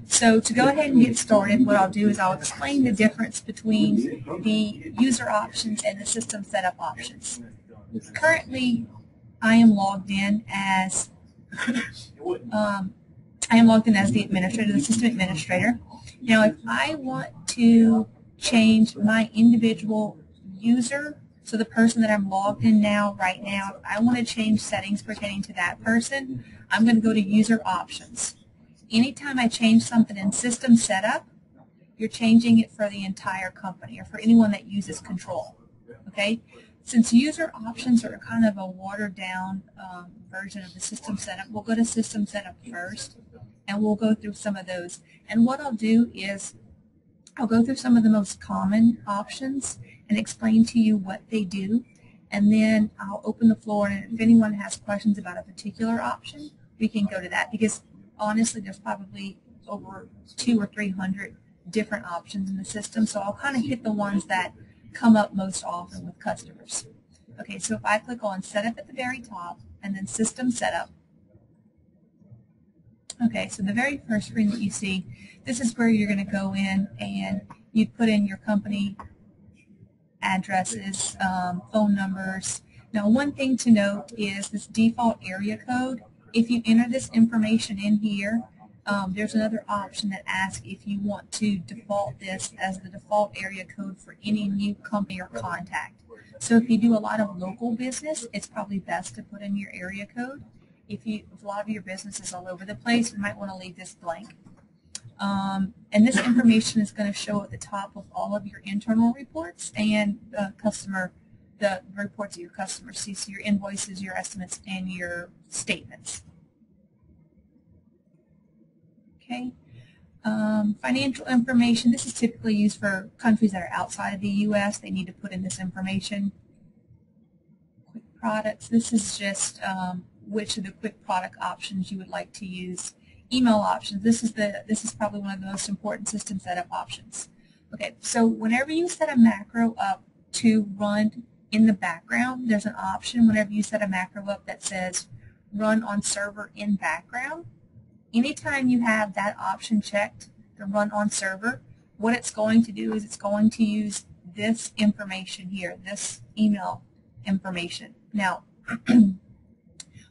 So to go ahead and get started, what I'll do is I'll explain the difference between the user options and the system setup options. Currently, I am logged in as the administrator, the system administrator. Now, if I want to change my individual user, so the person that I'm logged in right now, if I want to change settings pertaining to that person, I'm going to go to User Options. Anytime I change something in System Setup, you're changing it for the entire company or for anyone that uses control. Okay? Since user options are kind of a watered-down version of the system setup, we'll go to System Setup first, and we'll go through some of those. And what I'll do is I'll go through some of the most common options and explain to you what they do, and then I'll open the floor, and if anyone has questions about a particular option, we can go to that, because honestly there's probably over 200 or 300 different options in the system, so I'll kind of hit the ones that come up most often with customers. Okay, so if I click on Setup at the very top and then System Setup, okay, so the very first screen that you see, this is where you're going to go in and you put in your company addresses, phone numbers. Now, one thing to note is this default area code. If you enter this information in here, there's another option that asks if you want to default this as the default area code for any new company or contact. So if you do a lot of local business, it's probably best to put in your area code. If a lot of your business is all over the place, you might want to leave this blank. And this information is going to show at the top of all of your internal reports and the reports that your customers see, so your invoices, your estimates, and your statements. Okay. Financial information, this is typically used for countries that are outside of the U.S. They need to put in this information. Quick products, this is just which of the quick product options you would like to use. Email options, this is probably one of the most important system setup options. Okay, so whenever you set a macro up to run in the background, there's an option whenever you set a macro up that says run on server in background. Anytime you have that option checked, the run on server, what it's going to do is it's going to use this information here, this email information. Now,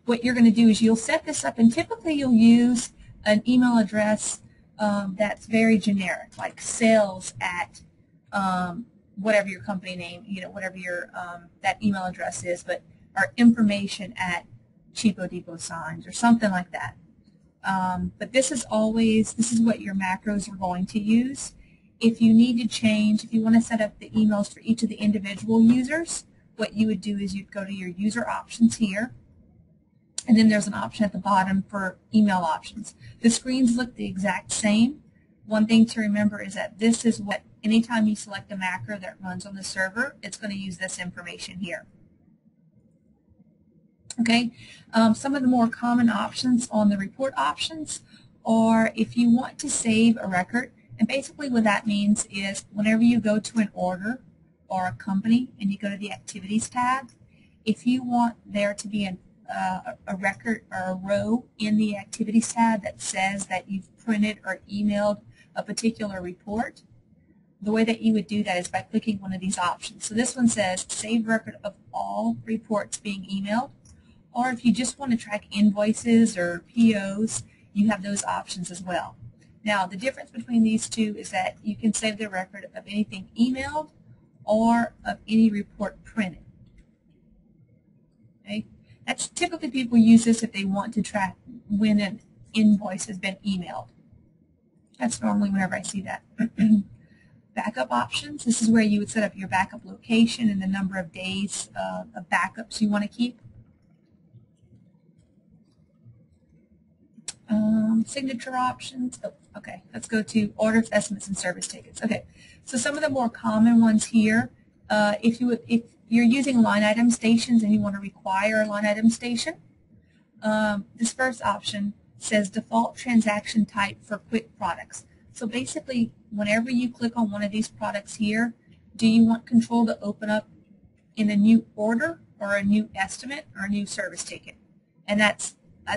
what you're going to do is you'll set this up, and typically you'll use an email address that's very generic, like sales at whatever your company name, whatever your that email address is, or information at Cheapo Depot Signs or something like that. But this is what your macros are going to use. If you need to change, if you want to set up the emails for each of the individual users, what you would do is you'd go to your user options here, and then there's an option at the bottom for email options. The screens look the exact same. One thing to remember is that this is what, anytime you select a macro that runs on the server, it's going to use this information here. Okay, some of the more common options on the report options are if you want to save a record, and basically what that means is whenever you go to an order or a company and you go to the Activities tab, if you want there to be a record or a row in the Activities tab that says that you've printed or emailed a particular report, the way that you would do that is by clicking one of these options. So this one says Save Record of All Reports Being Emailed. Or if you just want to track invoices or POs, you have those options as well. Now, the difference between these two is that you can save the record of anything emailed or of any report printed. Okay? That's typically people use this if they want to track when an invoice has been emailed. That's normally whenever I see that. Backup options, this is where you would set up your backup location and the number of days of backups you want to keep. Signature options. Oh, okay, let's go to orders, estimates, and service tickets. Okay, so some of the more common ones here, if you're using line item stations and you want to require a line item station, this first option says default transaction type for quick products. So basically, whenever you click on one of these products here, do you want control to open up in a new order or a new estimate or a new service ticket? And that's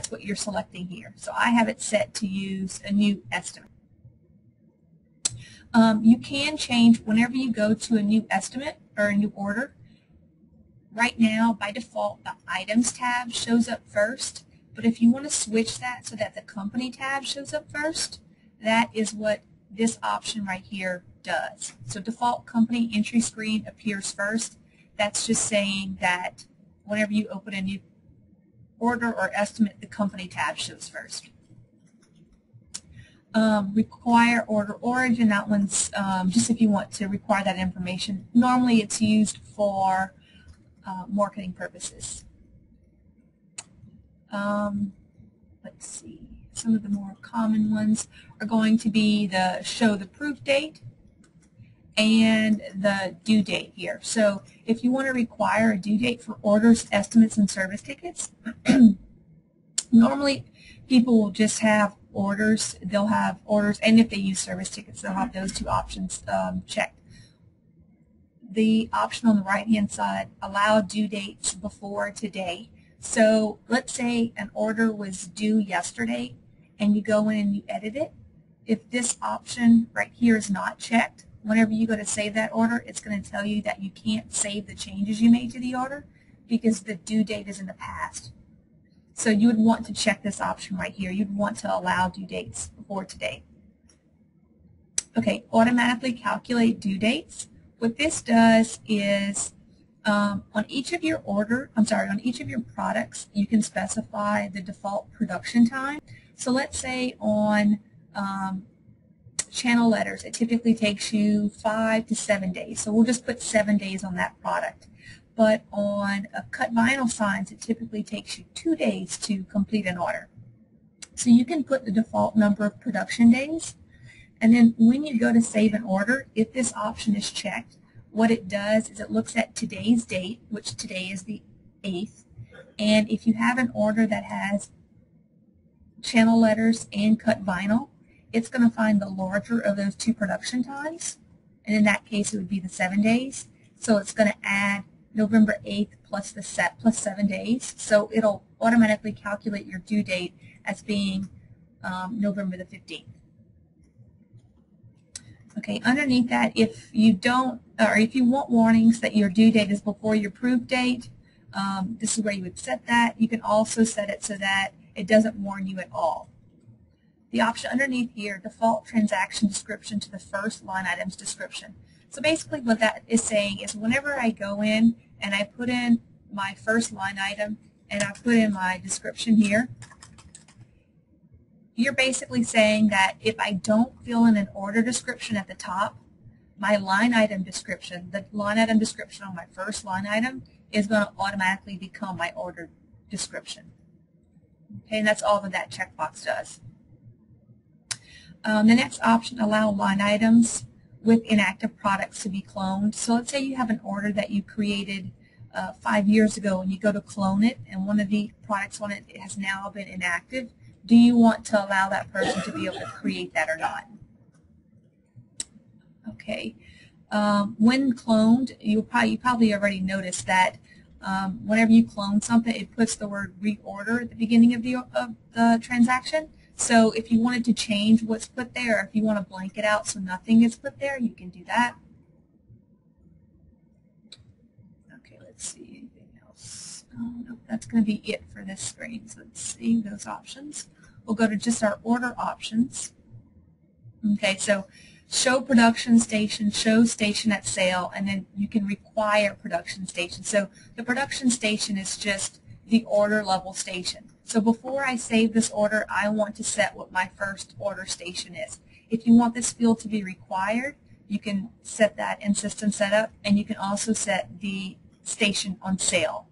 what you're selecting here. So I have it set to use a new estimate. You can change whenever you go to a new estimate or a new order. Right now, by default, the Items tab shows up first, but if you want to switch that so that the Company tab shows up first, that is what this option right here does. So default Company entry screen appears first. That's just saying that whenever you open a new order or estimate, the Company tab shows first. Require order origin, that one's just if you want to require that information. Normally it's used for marketing purposes. Let's see, some of the more common ones are going to be the show the proof date and the due date here. So if you want to require a due date for orders, estimates, and service tickets, normally people will just have orders. They'll have orders, and if they use service tickets, they'll have those two options checked. The option on the right-hand side, allow due dates before today. So let's say an order was due yesterday, and you go in and you edit it. If this option right here is not checked, whenever you go to save that order, it's going to tell you that you can't save the changes you made to the order because the due date is in the past. So you would want to check this option right here. You'd want to allow due dates before today. Okay, automatically calculate due dates. What this does is on each of your on each of your products, you can specify the default production time. So let's say on channel letters, it typically takes you 5 to 7 days. So we'll just put 7 days on that product. But on cut vinyl signs, it typically takes you 2 days to complete an order. So you can put the default number of production days, and then when you go to save an order, if this option is checked, what it does is it looks at today's date, which today is the 8th, and if you have an order that has channel letters and cut vinyl, it's going to find the larger of those two production times, and in that case it would be the 7 days. So it's going to add November 8th plus 7 days. So it'll automatically calculate your due date as being November the 15th. Okay, underneath that, if you don't, or if you want warnings that your due date is before your proof date, this is where you would set that. You can also set it so that it doesn't warn you at all. The option underneath here, default transaction description to the first line item's description. So basically what that is saying is whenever I go in and I put in my first line item and I put in my description here, you're basically saying that if I don't fill in an order description at the top, my line item description, the line item description on my first line item is going to automatically become my order description. Okay, and that's all that checkbox does. The next option, allow line items with inactive products to be cloned. So let's say you have an order that you created 5 years ago and you go to clone it and one of the products on it has now been inactive. Do you want to allow that person to be able to create that or not? Okay. When cloned, you probably already noticed that whenever you clone something, it puts the word reorder at the beginning of the transaction. So if you wanted to change what's put there, or if you want to blank it out so nothing is put there, you can do that. Okay, let's see, anything else? Oh, no, that's going to be it for this screen. So let's see those options. We'll go to just our order options. Okay, so show production station, show station at sale, and then you can require production station. So the production station is just the order level station. So before I save this order, I want to set what my first order station is. If you want this field to be required, you can set that in System Setup, and you can also set the station on sale.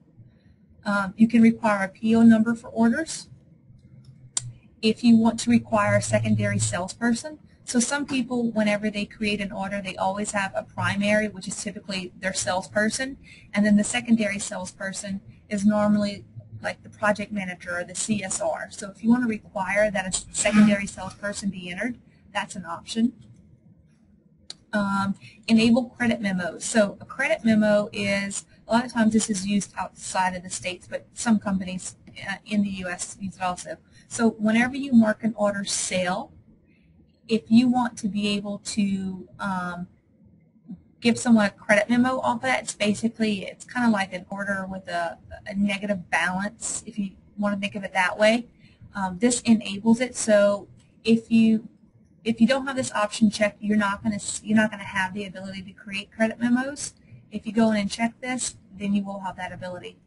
You can require a PO number for orders. If you want to require a secondary salesperson, so some people, whenever they create an order, they always have a primary, which is typically their salesperson, and then the secondary salesperson is normally like the project manager or the CSR. So if you want to require that a secondary salesperson be entered, that's an option. Enable credit memos. So a credit memo is, a lot of times this is used outside of the States, but some companies in the U.S. use it also. So whenever you mark an order sale, If you want to be able to give someone a credit memo off of that, it's kind of like an order with a negative balance, if you want to think of it that way. This enables it, so if you don't have this option checked, you're not going to have the ability to create credit memos. If you go in and check this, then you will have that ability.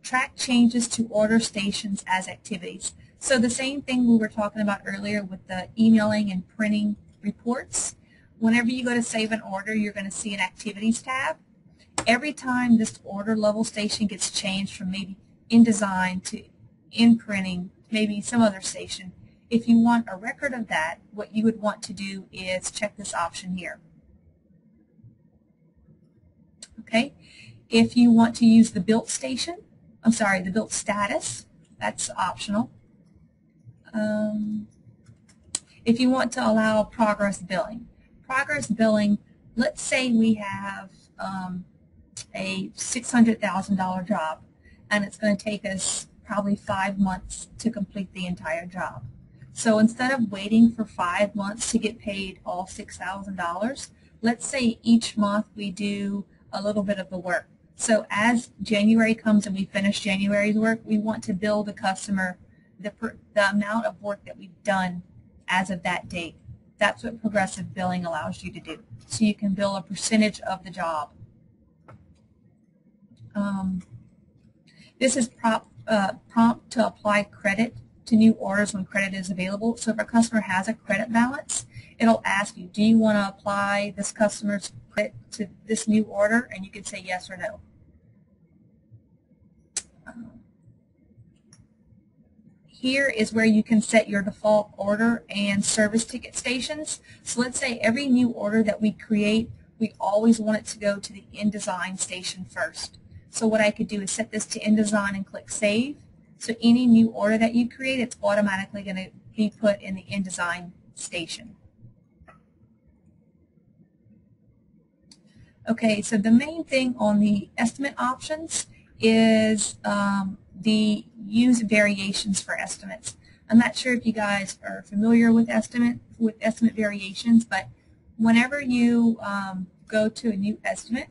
Track changes to order stations as activities. So the same thing we were talking about earlier with the emailing and printing reports. Whenever you go to save an order, you're going to see an activities tab. Every time this order level station gets changed from maybe InDesign to InPrinting, maybe some other station, if you want a record of that, what you would want to do is check this option here. Okay? If you want to use the built station, the built status, that's optional. If you want to allow progress billing. Progress billing, let's say we have a $600,000 job, and it's going to take us probably 5 months to complete the entire job. So instead of waiting for 5 months to get paid all $6,000, let's say each month we do a little bit of the work. So as January comes and we finish January's work, we want to bill the customer the amount of work that we've done as of that date. That's what progressive billing allows you to do. So you can bill a percentage of the job. This is prompt to apply credit to new orders when credit is available. So if a customer has a credit balance, it'll ask you, do you want to apply this customer's credit to this new order? And you can say yes or no. Here is where you can set your default order and service ticket stations. So let's say every new order that we create, we always want it to go to the InDesign station first. So what I could do is set this to InDesign and click Save. So any new order that you create, it's automatically going to be put in the InDesign station. Okay, so the main thing on the estimate options is the use variations for estimates. I'm not sure if you guys are familiar with estimate variations, but whenever you go to a new estimate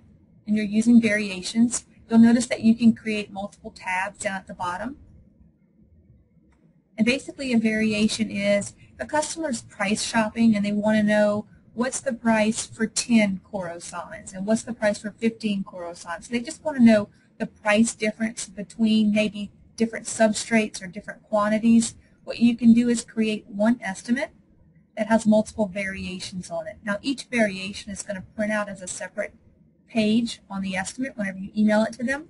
and you're using variations, you'll notice that you can create multiple tabs down at the bottom. And basically a variation is the customer's price shopping and they want to know what's the price for 10 coruscants and what's the price for 15 coruscants. So they just want to know the price difference between maybe different substrates or different quantities. What you can do is create one estimate that has multiple variations on it. Now each variation is going to print out as a separate page on the estimate whenever you email it to them.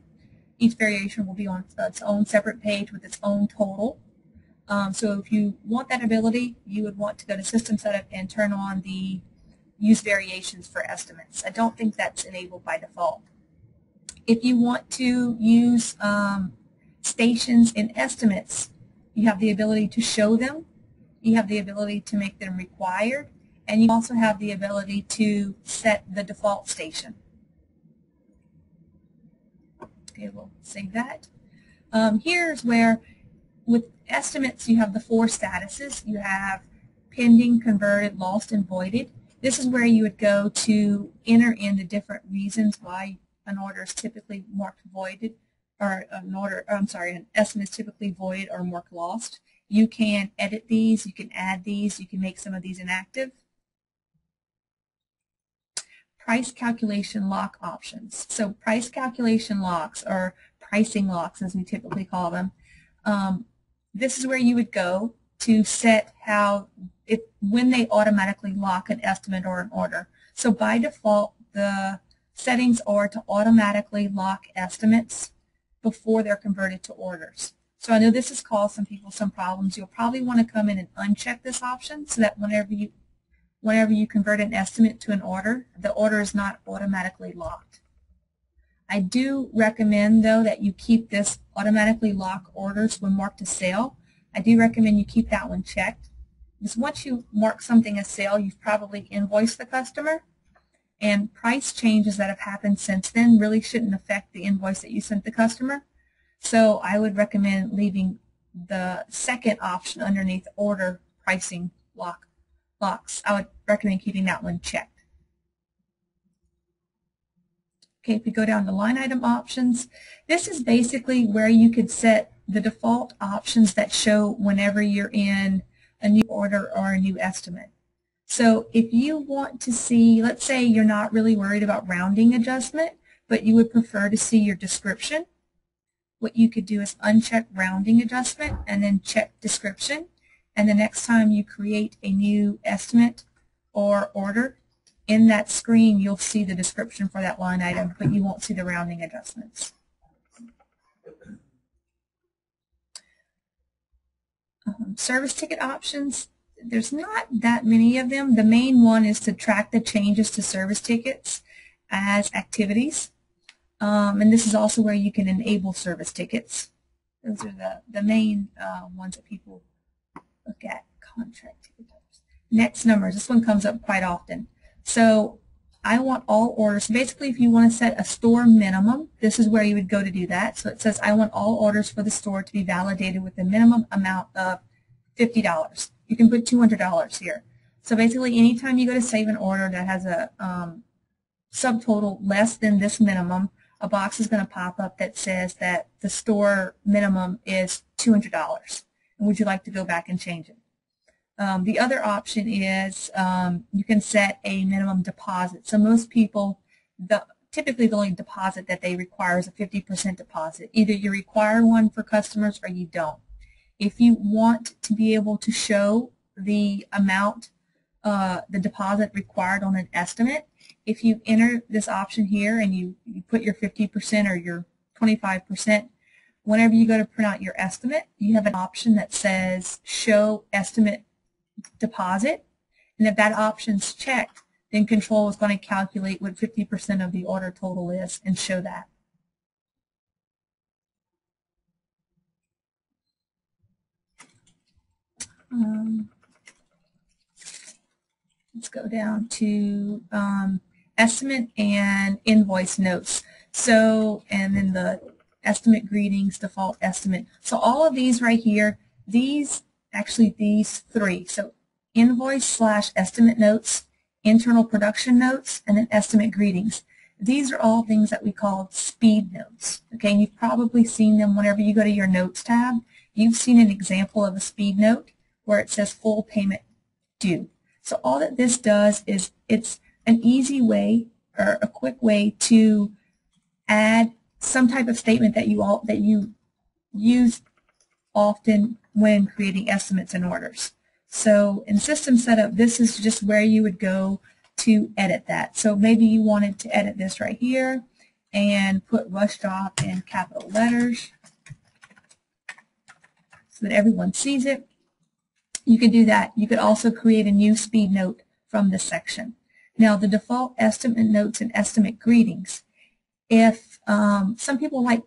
Each variation will be on its own separate page with its own total. So if you want that ability, you would want to go to System Setup and turn on the Use Variations for Estimates. I don't think that's enabled by default. If you want to use stations in estimates, you have the ability to show them, you have the ability to make them required, and you also have the ability to set the default station. Okay, we'll save that. Here's where, with estimates, you have the 4 statuses. You have pending, converted, lost, and voided. This is where you would go to enter in the different reasons why an order is typically marked voided, or an estimate is typically void or marked lost. You can edit these, you can add these, you can make some of these inactive. Price calculation lock options. So price calculation locks, or pricing locks as we typically call them, this is where you would go to set when they automatically lock an estimate or an order. So by default, the settings are to automatically lock estimates before they're converted to orders. So I know this has caused some people some problems. You'll probably want to come in and uncheck this option so that whenever you convert an estimate to an order, the order is not automatically locked. I do recommend, though, that you keep this automatically lock orders when marked as sale. I do recommend you keep that one checked, because once you mark something as sale, you've probably invoiced the customer, and price changes that have happened since then really shouldn't affect the invoice that you sent the customer. So I would recommend leaving the second option underneath order pricing box. I would recommend keeping that one checked. Okay, if we go down to line item options, this is basically where you could set the default options that show whenever you're in a new order or a new estimate. So if you want to see, let's say you're not really worried about rounding adjustment, but you would prefer to see your description, what you could do is uncheck rounding adjustment and then check description. And the next time you create a new estimate or order, in that screen you'll see the description for that line item, but you won't see the rounding adjustments. Service ticket options, there's not that many of them. The main one is to track the changes to service tickets as activities. And this is also where you can enable service tickets. Those are the main ones that people look at. Contract ticket types. Next, numbers. This one comes up quite often. So I want all orders. Basically, if you want to set a store minimum, this is where you would go to do that. So it says I want all orders for the store to be validated with a minimum amount of $50. You can put $200 here. So basically, anytime you go to save an order that has a subtotal less than this minimum, a box is going to pop up that says that the store minimum is $200. And would you like to go back and change it? The other option is you can set a minimum deposit. So most people, typically the only deposit that they require is a 50% deposit. Either you require one for customers or you don't. If you want to be able to show the amount, the deposit required on an estimate, if you enter this option here and you put your 50% or your 25%, whenever you go to print out your estimate, you have an option that says show estimate deposit, and if that option's checked, then control is going to calculate what 50% of the order total is and show that. Let's go down to estimate and invoice notes. So, and then the estimate greetings, default estimate. So all of these right here, these three. So invoice / estimate notes, internal production notes, and then estimate greetings. These are all things that we call speed notes. Okay, and you've probably seen them whenever you go to your notes tab. You've seen an example of a speed note where it says full payment due. So all that this does is it's an easy way or a quick way to add some type of statement that you use often when creating estimates and orders. So in system setup, this is just where you would go to edit that. So maybe you wanted to edit this right here and put rush stop in capital letters so that everyone sees it. You could do that. You could also create a new speed note from this section. Now the default estimate notes and estimate greetings. If some people like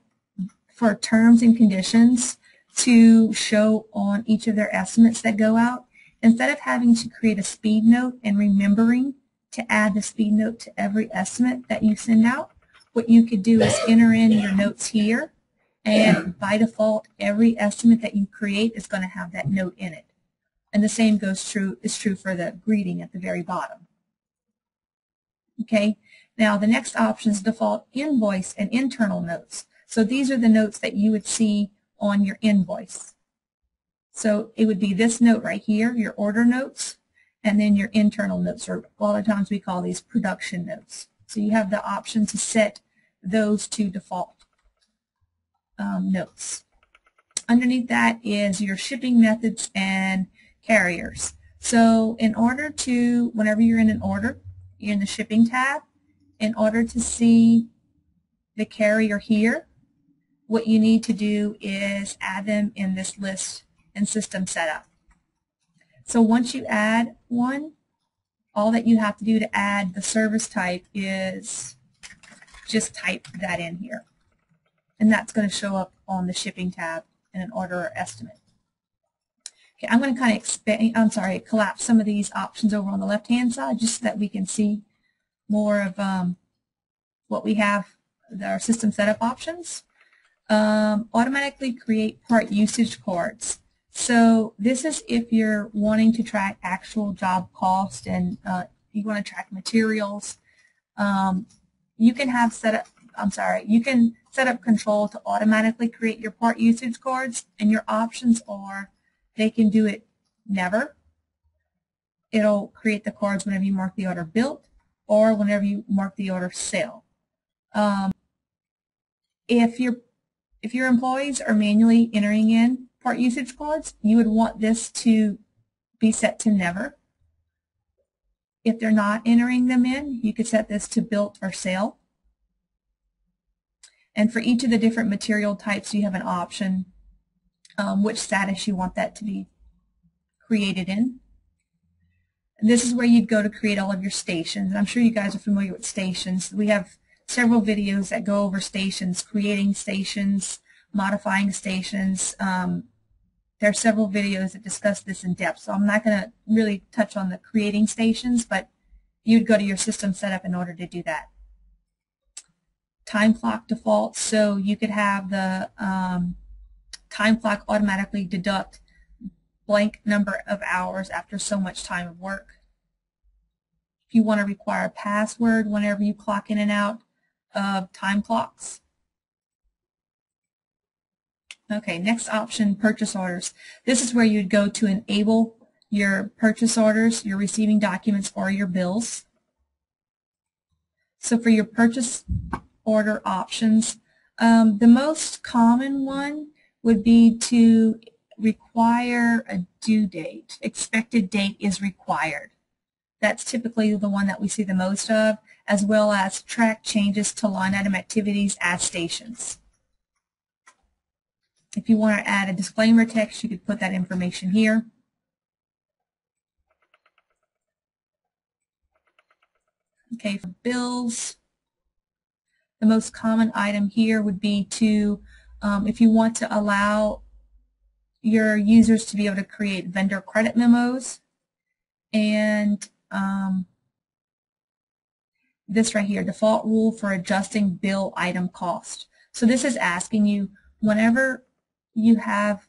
for terms and conditions to show on each of their estimates that go out, instead of having to create a speed note and remembering to add the speed note to every estimate that you send out, what you could do is enter in your notes here, and by default, every estimate that you create is going to have that note in it. And the same is true for the greeting at the very bottom. Okay, now the next option is default invoice and internal notes. So these are the notes that you would see on your invoice. So it would be this note right here, your order notes, and then your internal notes, or a lot of times we call these production notes. So you have the option to set those to default notes. Underneath that is your shipping methods and carriers. So in order to, whenever you're in an order, you're in the shipping tab, in order to see the carrier here, what you need to do is add them in this list in system setup. So once you add one, all that you have to do to add the service type is just type that in here. And that's going to show up on the shipping tab in an order or estimate. Okay, I'm going to kind of collapse some of these options over on the left-hand side just so that we can see more of what we have, our system setup options. Automatically create part usage cards. So this is if you're wanting to track actual job cost and you want to track materials. You can have you can set up control to automatically create your part usage cards, and your options are they can do it never. It'll create the cards whenever you mark the order built or whenever you mark the order sale. If your employees are manually entering in part usage cards, you would want this to be set to never. If they're not entering them in, you could set this to built or sale. And for each of the different material types, you have an option which status you want that to be created in. And this is where you'd go to create all of your stations. And I'm sure you guys are familiar with stations. We have several videos that go over stations, creating stations, modifying stations. There are several videos that discuss this in depth, so I'm not going to really touch on the creating stations, but you'd go to your system setup in order to do that. Time clock defaults, so you could have the time clock automatically deduct blank number of hours after so much time of work. If you want to require a password whenever you clock in and out of time clocks. Okay, next option, purchase orders. This is where you'd go to enable your purchase orders, your receiving documents, or your bills. So for your purchase order options, the most common one would be to require a due date. Expected date is required. That's typically the one that we see the most of, as well as track changes to line item activities as stations. If you want to add a disclaimer text, you could put that information here. Okay, for bills, the most common item here would be to, if you want to allow your users to be able to create vendor credit memos, and this right here, default rule for adjusting bill item cost. So this is asking you, whenever you have,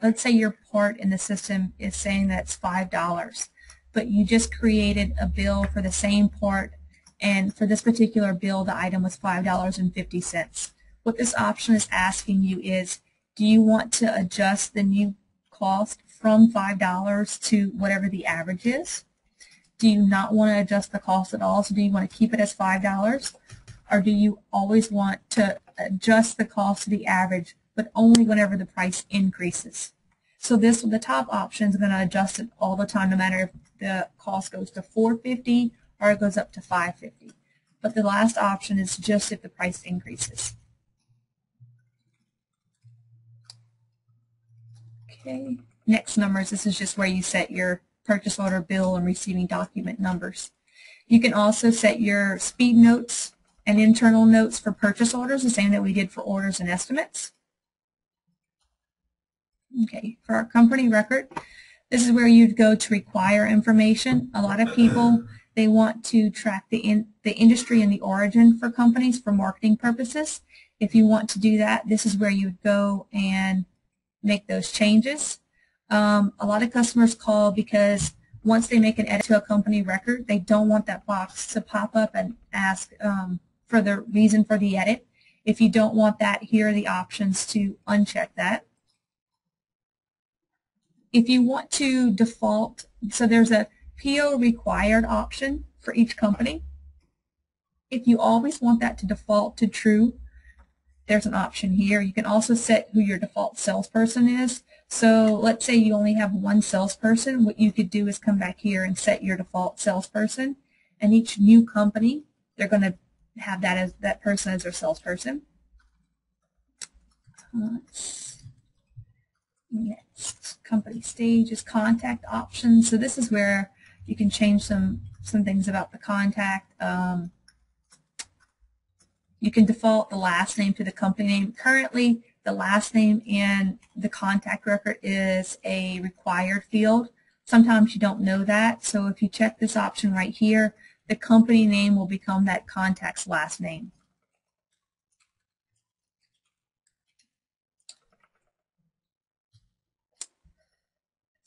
let's say your part in the system is saying that's $5, but you just created a bill for the same part, and for this particular bill, the item was $5.50. What this option is asking you is, do you want to adjust the new cost from $5 to whatever the average is? Do you not want to adjust the cost at all? So do you want to keep it as $5? Or do you always want to adjust the cost to the average, but only whenever the price increases? So this, the top option, is going to adjust it all the time, no matter if the cost goes to $4.50 or it goes up to $5.50. But the last option is just if the price increases. Okay, next numbers. This is just where you set your purchase order, bill, and receiving document numbers. You can also set your speed notes and internal notes for purchase orders, the same that we did for orders and estimates. Okay, for our company record, this is where you'd go to require information. A lot of people, they want to track the industry and the origin for companies for marketing purposes. If you want to do that, this is where you'd go and make those changes. A lot of customers call because once they make an edit to a company record, they don't want that box to pop up and ask for the reason for the edit. If you don't want that, here are the options to uncheck that. If you want to default, so there's a PO required option for each company. If you always want that to default to true, there's an option here. You can also set who your default salesperson is. So let's say you only have one salesperson. What you could do is come back here and set your default salesperson. And each new company, they're going to have that person as their salesperson. Next, company stage is contact options. So this is where you can change some things about the contact. You can default the last name to the company name. Currently, the last name in the contact record is a required field. Sometimes you don't know that, so if you check this option right here, the company name will become that contact's last name.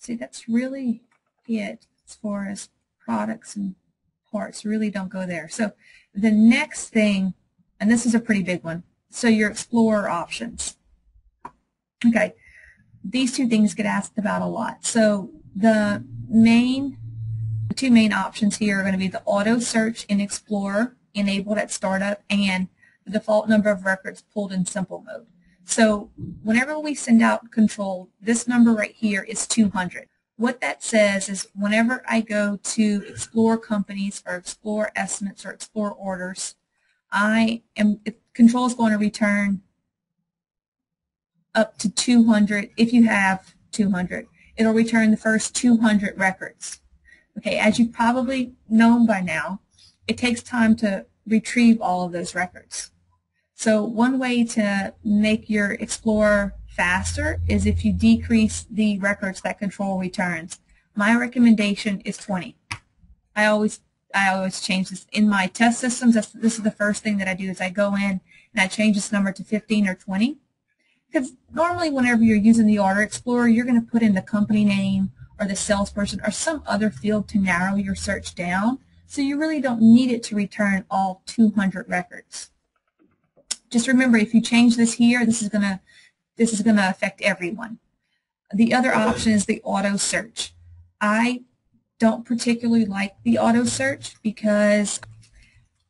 See, that's really it as far as products and parts. Really don't go there. So the next thing, and this is a pretty big one, so your Explorer options. Okay, these two things get asked about a lot. So the two main options here are going to be the auto search in Explorer enabled at startup and the default number of records pulled in simple mode. So whenever we send out control, this number right here is 200. What that says is whenever I go to explore companies or explore estimates or explore orders, control is going to return up to 200. If you have 200, it'll return the first 200 records. Okay, as you've probably known by now, it takes time to retrieve all of those records. So one way to make your Explorer faster is if you decrease the records that control returns. My recommendation is 20. I always change this. In my test systems, this is the first thing that I do is I go in and I change this number to 15 or 20. Because normally whenever you're using the Order Explorer, you're going to put in the company name or the salesperson or some other field to narrow your search down. So you really don't need it to return all 200 records. Just remember, if you change this here, this is going to affect everyone. The other option is the auto search. I don't particularly like the auto search because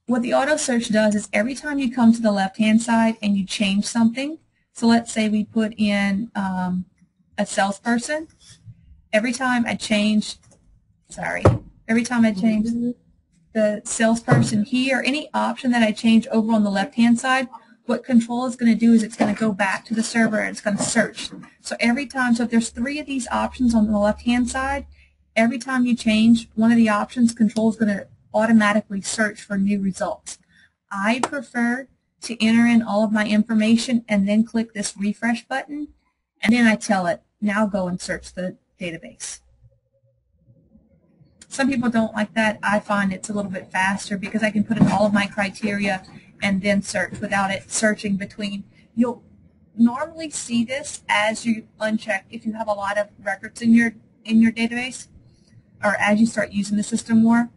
what the auto search does is every time you come to the left-hand side and you change something, so let's say we put in a salesperson, every time I change the salesperson here, any option that I change over on the left-hand side, what control is going to do is it's going to go back to the server and it's going to search. So every time, so if there's 3 of these options on the left-hand side, every time you change one of the options, control is going to automatically search for new results. I prefer to enter in all of my information and then click this refresh button, and then I tell it, now go and search the database. Some people don't like that. I find it's a little bit faster because I can put in all of my criteria and then search without it searching between. You'll normally see this as you uncheck if you have a lot of records in your database, or as you start using the system more.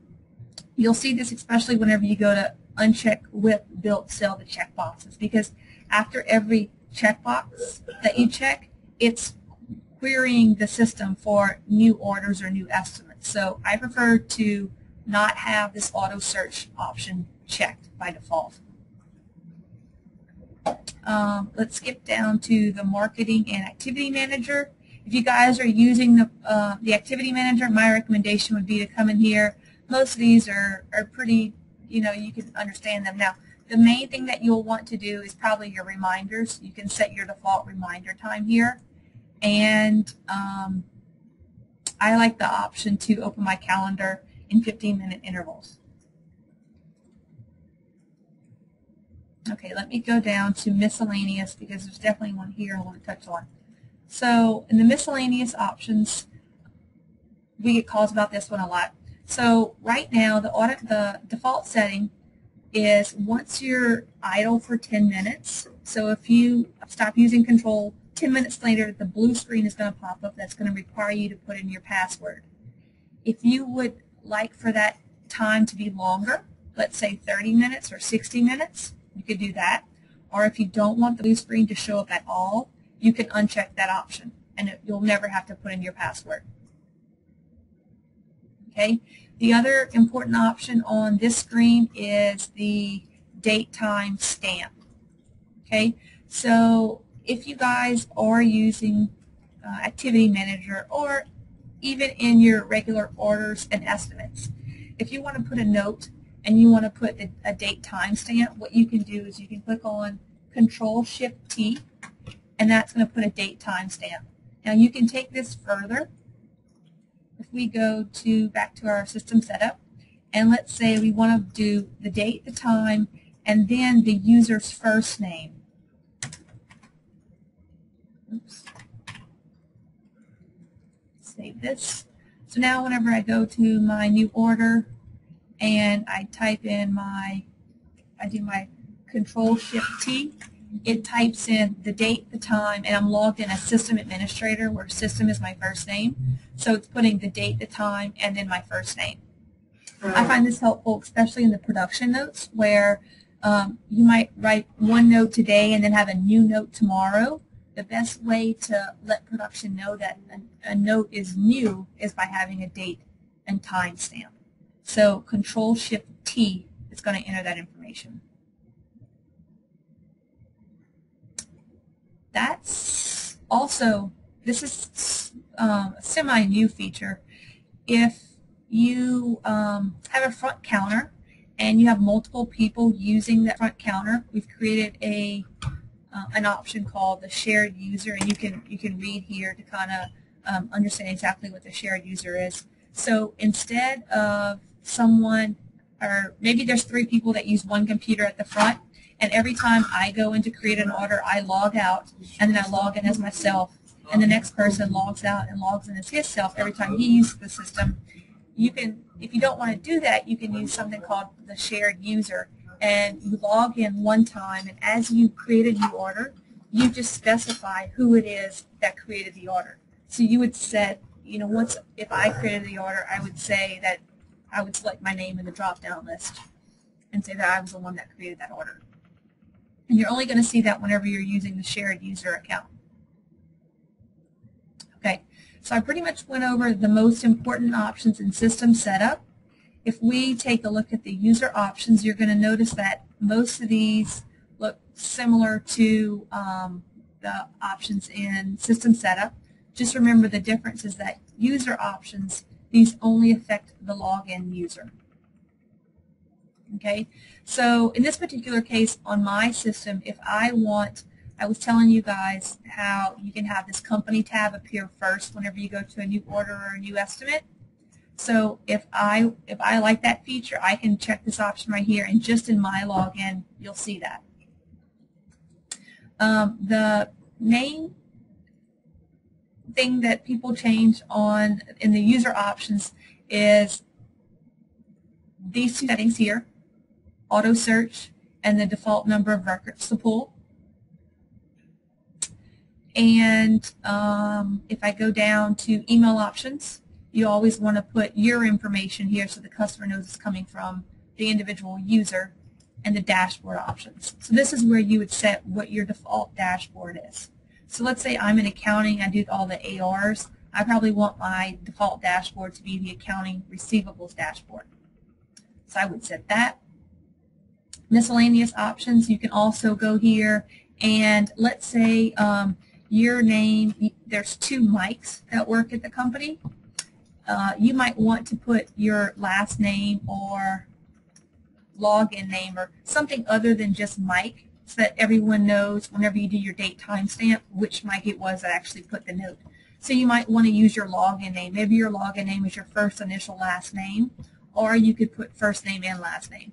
You'll see this especially whenever you go to uncheck, whip, build, sell the checkboxes, because after every checkbox that you check, it's querying the system for new orders or new estimates. So I prefer to not have this auto search option checked by default. Let's skip down to the marketing and activity manager. If you guys are using the activity manager, my recommendation would be to come in here. Most of these are pretty, you can understand them. Now, the main thing that you'll want to do is probably your reminders. You can set your default reminder time here. And I like the option to open my calendar in 15-minute intervals. Okay, let me go down to miscellaneous because there's definitely one here I want to touch on. So in the miscellaneous options, we get calls about this one a lot. So right now, the default setting is once you're idle for 10 minutes. So if you stop using control, 10 minutes later, the blue screen is going to pop up that's going to require you to put in your password. If you would like for that time to be longer, let's say 30 minutes or 60 minutes, you could do that. Or if you don't want the blue screen to show up at all, you can uncheck that option, and you'll never have to put in your password. Okay. The other important option on this screen is the date time stamp. Okay. So if you guys are using Activity Manager or even in your regular orders and estimates, if you want to put a note and you want to put a date timestamp, what you can do is you can click on Control-Shift-T, and that's going to put a date timestamp. Now you can take this further. If we go back to our system setup, and let's say we want to do the date, the time, and then the user's first name. Oops. Save this. So now whenever I go to my new order and I type in I do my Control-Shift-T, it types in the date, the time, and I'm logged in as system administrator where system is my first name. So it's putting the date, the time, and then my first name. I find this helpful, especially in the production notes where you might write one note today and then have a new note tomorrow. The best way to let production know that a note is new is by having a date and time stamp. So Control-Shift-T is going to enter that information. That's also, this is a semi-new feature. If you have a front counter and you have multiple people using that front counter, we've created an option called the shared user, and you can read here to kind of understand exactly what the shared user is. So instead of someone, or maybe there's 3 people that use one computer at the front, and every time I go in to create an order, I log out, and then I log in as myself, and the next person logs out and logs in as himself every time he uses the system. You can, if you don't want to do that, you can use something called the shared user, and you log in one time, and as you create a new order, you just specify who it is that created the order. So you would set, you know, if I created the order, I would say that I would select my name in the drop-down list and say that I was the one that created that order. And you're only going to see that whenever you're using the shared user account. Okay, so I pretty much went over the most important options in system setup. If we take a look at the user options, you're going to notice that most of these look similar to the options in system setup. Just remember the difference is that user options, these only affect the login user. Okay, so in this particular case on my system, if I was telling you guys how you can have this company tab appear first whenever you go to a new order or a new estimate. So if I like that feature, I can check this option right here, and just in my login, you'll see that. The main thing that people change in the user options is these 2 settings here, auto search and the default number of records to pull. And if I go down to email options, you always want to put your information here so the customer knows it's coming from the individual user, and the dashboard options. So this is where you would set what your default dashboard is. So let's say I'm in accounting, I do all the ARs. I probably want my default dashboard to be the accounting receivables dashboard. So I would set that. Miscellaneous options, you can also go here and let's say your name, there's 2 Mics that work at the company. You might want to put your last name or login name or something other than just Mike so that everyone knows whenever you do your date timestamp which Mike it was that actually put the note. So you might want to use your login name. Maybe your login name is your first initial last name, or you could put first name and last name.